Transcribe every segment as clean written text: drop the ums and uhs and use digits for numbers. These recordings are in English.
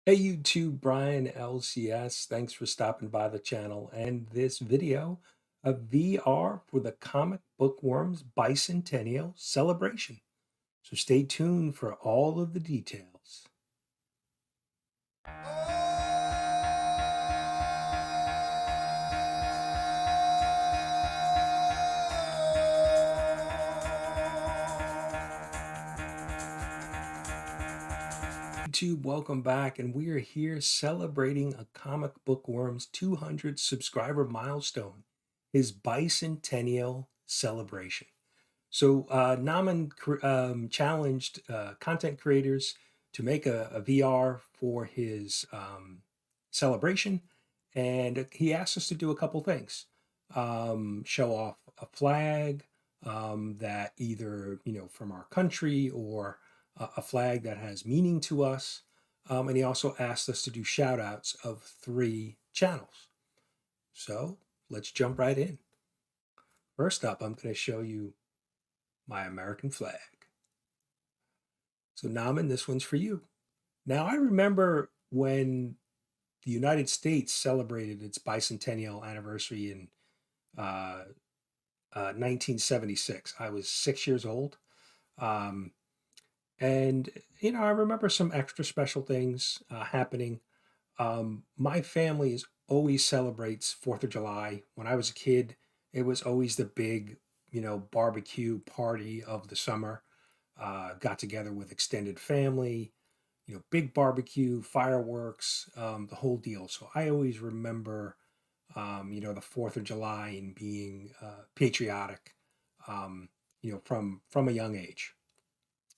Hey YouTube, Brian LCS. Thanks for stopping by the channel and this video of VR for the Comic Bookworms Bicentennial Celebration. So stay tuned for all of the details. YouTube, welcome back, and we are here celebrating a Comic Bookworms 200 subscriber milestone, his Bicentennial Celebration. So Namman challenged content creators to make a VR for his celebration, and he asked us to do a couple things. Show off a flag that either, from our country or a flag that has meaning to us. And he also asked us to do shout outs of 3 channels. So let's jump right in. First up, I'm going to show you my American flag. So Naman, this one's for you. Now, I remember when the United States celebrated its bicentennial anniversary in 1976. I was 6 years old. Um, and, I remember some extra special things happening. My family always celebrates 4th of July. When I was a kid, it was always the big, barbecue party of the summer. Got together with extended family, big barbecue, fireworks, the whole deal. So I always remember, the 4th of July and being patriotic, from a young age.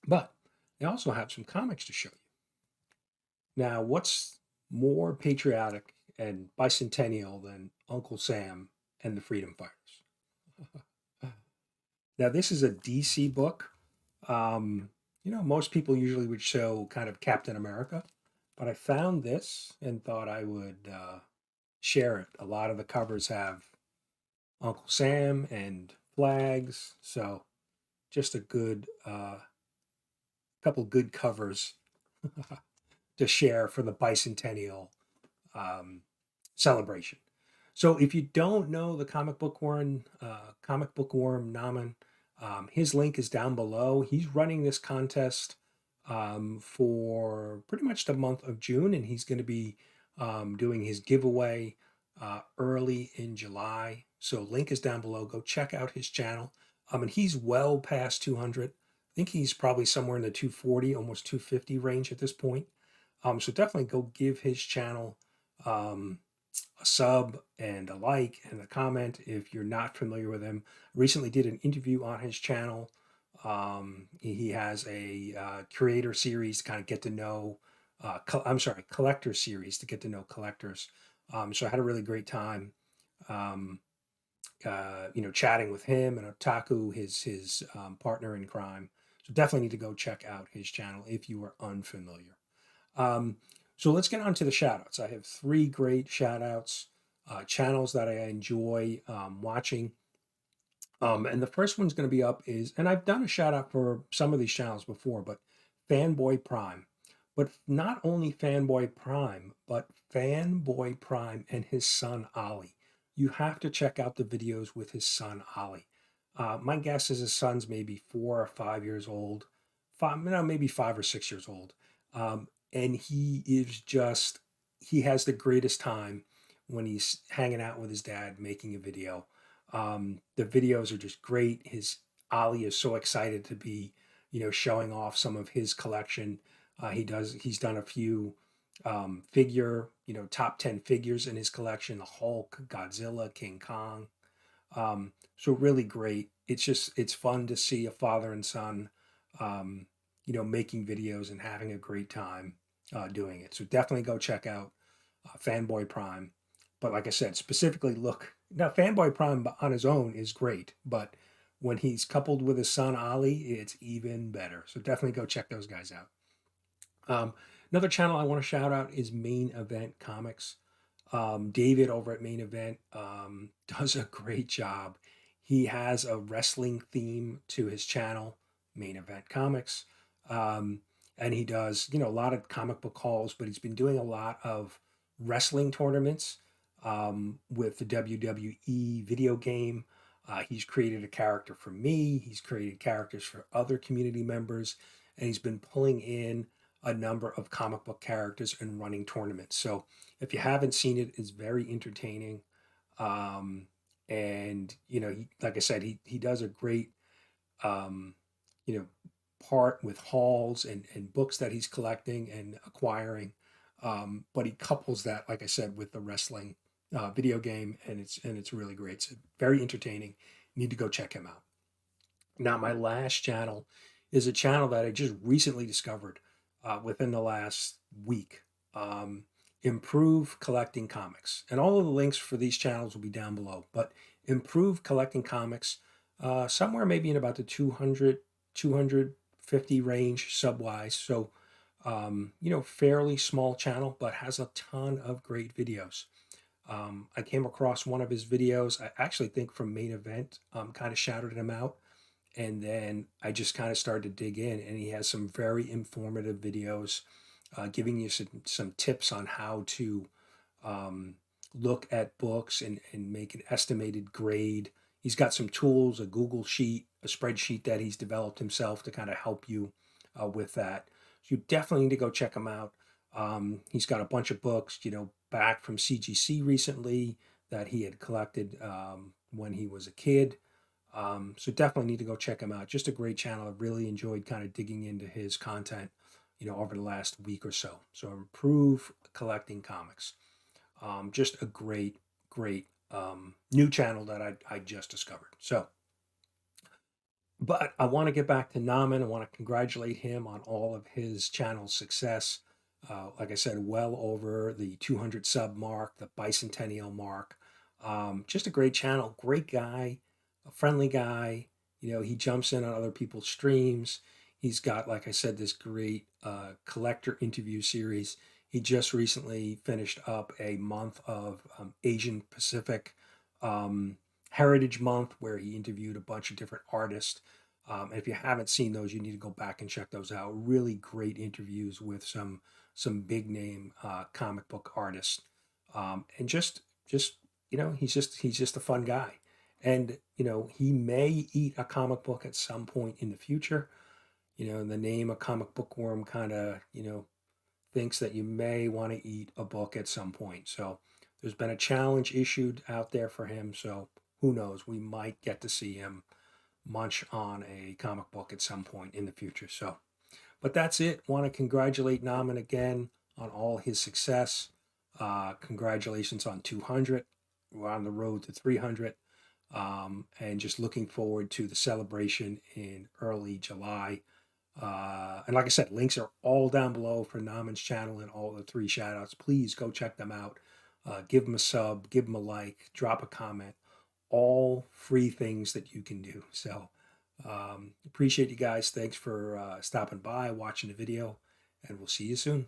But I also have some comics to show you. Now, what's more patriotic and bicentennial than Uncle Sam and the Freedom Fighters? Now, this is a DC book. Most people usually would show kind of Captain America, but I found this and thought I would share it. A lot of the covers have Uncle Sam and flags, so just a good couple good covers to share for the bicentennial um, celebration. So if you don't know the comic bookworm Naman, his link is down below. He's running this contest for pretty much the month of June, and he's going to be doing his giveaway early in July. So link is down below. Go check out his channel. And he's well past 200. I think he's probably somewhere in the 240, almost 250 range at this point. So definitely go give his channel um, a sub and a like and a comment if you're not familiar with him. Recently did an interview on his channel. He has a creator series to kind of get to know, collector series to get to know collectors. So I had a really great time, um, chatting with him and Otaku, his partner in crime. So definitely need to go check out his channel if you are unfamiliar. Um, so let's get on to the shout outs. I have 3 great shout outs, channels that I enjoy watching. And the first one's going to be up and I've done a shout out for some of these channels before, but Fanboy Prime. But not only Fanboy Prime, but Fanboy Prime and his son Ollie. You have to check out the videos with his son Ollie. My guess is his son's maybe 4 or 5 years old, maybe 5 or 6 years old. And he has the greatest time when he's hanging out with his dad making a video. The videos are just great. His Ollie is so excited to be, showing off some of his collection. He's done a few top 10 figures in his collection: the Hulk, Godzilla, King Kong. So really great. It's fun to see a father and son, making videos and having a great time doing it. So definitely go check out Fanboy Prime. But like I said, specifically look now. Fanboy Prime on his own is great, but when he's coupled with his son Ollie, it's even better. So definitely go check those guys out. Another channel I want to shout out is Main Event Comics. David over at Main Event does a great job. He has a wrestling theme to his channel, Main Event Comics. Um, and he does, you know, a lot of comic book hauls, but he's been doing a lot of wrestling tournaments with the WWE video game. He's created a character for me. He's created characters for other community members, and he's been pulling in a number of comic book characters and running tournaments. So if you haven't seen it, it's very entertaining. Um, and you know, like I said, he does a great um, you know, part with hauls and books that he's collecting and acquiring. But he couples that, like I said, with the wrestling video game, and it's really great. It's very entertaining. You need to go check him out. Now, my last channel is a channel that I just recently discovered within the last week. Um, Improve Collecting Comics. And all of the links for these channels will be down below. But Improve Collecting Comics, somewhere maybe in about the 250 range sub-wise. So, you know, fairly small channel, but has a ton of great videos. I came across one of his videos, I actually think from Main Event, kind of shouted him out, and then I just kind of started to dig in, and he has some very informative videos, giving you some tips on how to um, look at books and make an estimated grade. He's got some tools, a Google sheet, a spreadsheet that he's developed himself to kind of help you with that. So you definitely need to go check him out. He's got a bunch of books, you know, back from CGC recently that he had collected when he was a kid. So definitely need to go check him out. Just a great channel. I really enjoyed kind of digging into his content, you know, over the last week or so. So Improve Collecting Comics. Just a great new channel that I just discovered. So, but I want to get back to Namman. I want to congratulate him on all of his channel success. Like I said, well over the 200 sub mark, the bicentennial mark. Just a great channel, great guy, a friendly guy. You know, he jumps in on other people's streams. He's got, like I said, this great collector interview series. He just recently finished up a month of Asian Pacific Heritage Month where he interviewed a bunch of different artists. And if you haven't seen those, you need to go back and check those out. Really great interviews with some big name comic book artists, and just you know, he's just a fun guy, and you know, he may eat a comic book at some point in the future. You know, the name a comic bookworm kind of, you know, thinks that you may want to eat a book at some point. So there's been a challenge issued out there for him. So who knows? We might get to see him munch on a comic book at some point in the future. So, but that's it. Want to congratulate Naman again on all his success. Congratulations on 200. We're on the road to 300. And just looking forward to the celebration in early July. And like I said, links are all down below for Naman's channel and all the three shout outs. Please go check them out. Give them a sub, give them a like, drop a comment. All free things that you can do. So appreciate you guys. Thanks for stopping by, watching the video, and we'll see you soon.